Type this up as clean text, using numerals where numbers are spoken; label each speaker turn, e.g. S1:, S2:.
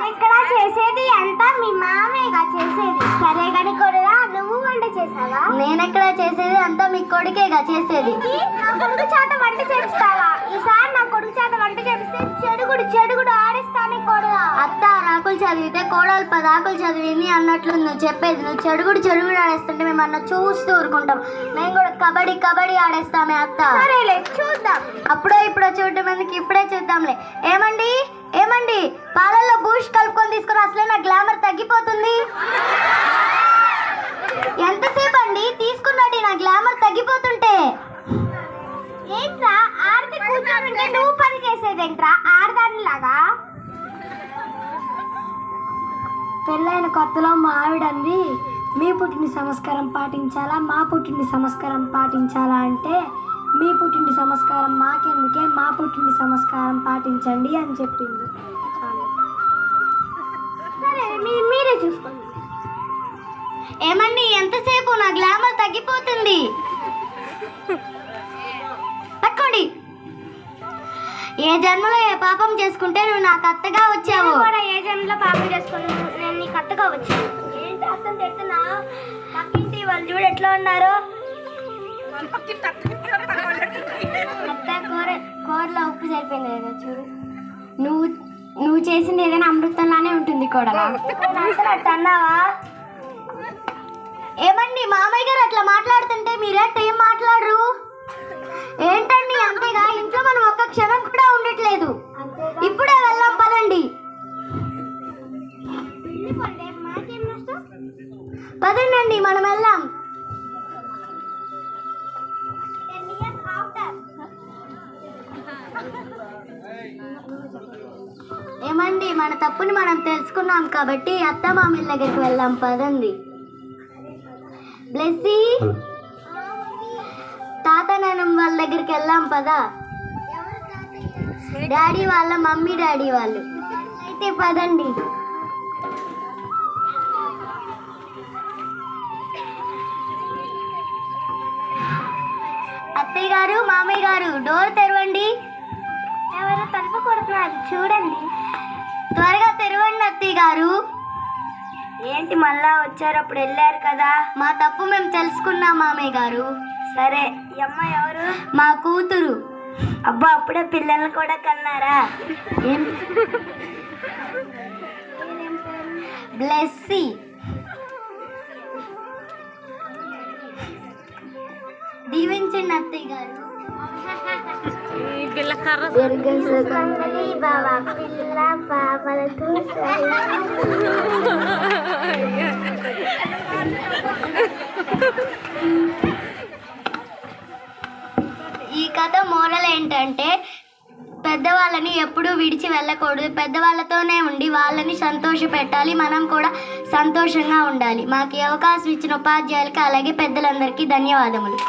S1: ఇక్కడ చేసేది అంతా మీ మామేగా చేసేది. సరే కానీ కొడుగా నువ్వు వంట చేసావా?
S2: నేనెక్కడ చేసేది అంతా మీ కొడుకేగా చేసేది.
S1: నా కొడుకు చేత వంట చేపిస్తావా? ఈసారి నా కొడుకు చేత వంట చేపిస్తే చెడుగుడు ఆడిస్తానే కొడుగా.
S2: అత్త రాకులు చదివితే కోడలు 10 ఆకులు చదివింది అన్నట్లు నువ్వు చెప్పేది. నువ్వు చెడుగుడు ఆడేస్తుంటే మేము అన్న చూస్తూ ఊరుకుంటాం. మేము కూడా కబడ్డీ ఆడేస్తామే అత్త.
S1: సరేలే చూద్దాం.
S2: ఇప్పుడో చూడటం ఎందుకు, ఇప్పుడే చూద్దాంలే. ఏమండి పాలల్లో బూస్ట్ కలుపుకొని తీసుకుని అసలే నా గ్లామర్ తగ్గిపోతుంది. ఎంతసేపు అండి తీసుకున్నట్టు నా గ్లామర్ తగ్గిపోతుంటే?
S1: ఏంట్రా ఆడది కూర్చోబెట్టే నువ్వు పని చేసేదేంట్రా ఆడదానిలాగా?
S3: పెళ్ళైన కొత్తలో మా ఆవిడంది మీ పుట్టింటి సంస్కారం పాటించాలా మా పుట్టింటి సంస్కారం పాటించాలా అంటే, మీ పుట్టింటి సంస్కారం మాకెందుకే, మా పుట్టింటి సంస్కారం పాటించండి అని చెప్పింది.
S1: సరే మీరే చూసుకోండి.
S2: ఏమండి ఎంతసేపు నా గ్లామర్ తగ్గిపోతుంది. పట్టుకోండి. ఏ జన్మలో ఏ పాపం చేసుకుంటే నువ్వు నాకు అత్తగా వచ్చావు.
S1: కూడా ఏ జన్మలో పాపం చేసుకున్నాను, నేను నీకు అత్తగా వచ్చాను. ఏంటి అర్థం చెప్తున్నా? పక్కింటి వాళ్ళు చూడు ఎట్లా ఉన్నారు.
S2: అత్త కూరలో ఉప్పు సరిపోయింది కదా చూడు. నువ్వు చేసింది ఏదైనా అమృతంలానే ఉంటుంది కోడలా.
S1: అన్నావా?
S2: ఏమండి మామయ్య గారు అట్లా మాట్లాడుతుంటే మీరేంటి ఏం మాట్లాడరు? ఏంటండి అంతేగా? ఇంట్లో మనం ఒక్క క్షణం కూడా ఉండట్లేదు. ఇప్పుడే వెళ్దాం పదండి. పదండి మనం వెళ్దాం. ఏమండి మన తప్పుని మనం తెలుసుకున్నాం కాబట్టి అత్త మామయ్య దగ్గరికి వెళ్దాం పదండి. బ్లెస్సీ తాత నాన్నమ్మ వాళ్ళ దగ్గరికి వెళ్దాం పదా. డాడీ వాళ్ళ మమ్మీ డాడీ వాళ్ళు అయితే పదండి. అత్తయ్య గారు మామయ్య గారు డోర్ తెరవండి.
S1: ఎవరు తలుపు కొడుతున్నారు చూడండి.
S2: త్వరగా తెరవండి అత్తయ్య గారు.
S1: ఏంటి మళ్ళా వచ్చారు? అప్పుడు వెళ్ళారు కదా.
S2: మా తప్పు మేము తెలుసుకున్నాం మామయ్య గారు.
S1: సరే ఈ అమ్మ ఎవరు?
S2: మా కూతురు.
S1: అబ్బా అప్పుడే పిల్లల్ని కూడా కన్నారా?
S2: ఏం బ్లెస్సీ. దీవించండి అత్తయ్య గారు.
S1: బాబా పిల్ల బాబలతో
S2: ఈ కథ మోరల్ ఏంటంటే పెద్దవాళ్ళని ఎప్పుడూ విడిచి వెళ్ళకూడదు. పెద్దవాళ్ళతోనే ఉండి వాళ్ళని సంతోష పెట్టాలి. మనం కూడా సంతోషంగా ఉండాలి. మాకు ఈ అవకాశం ఇచ్చిన ఉపాధ్యాయులకి అలాగే పెద్దలందరికీ ధన్యవాదములు.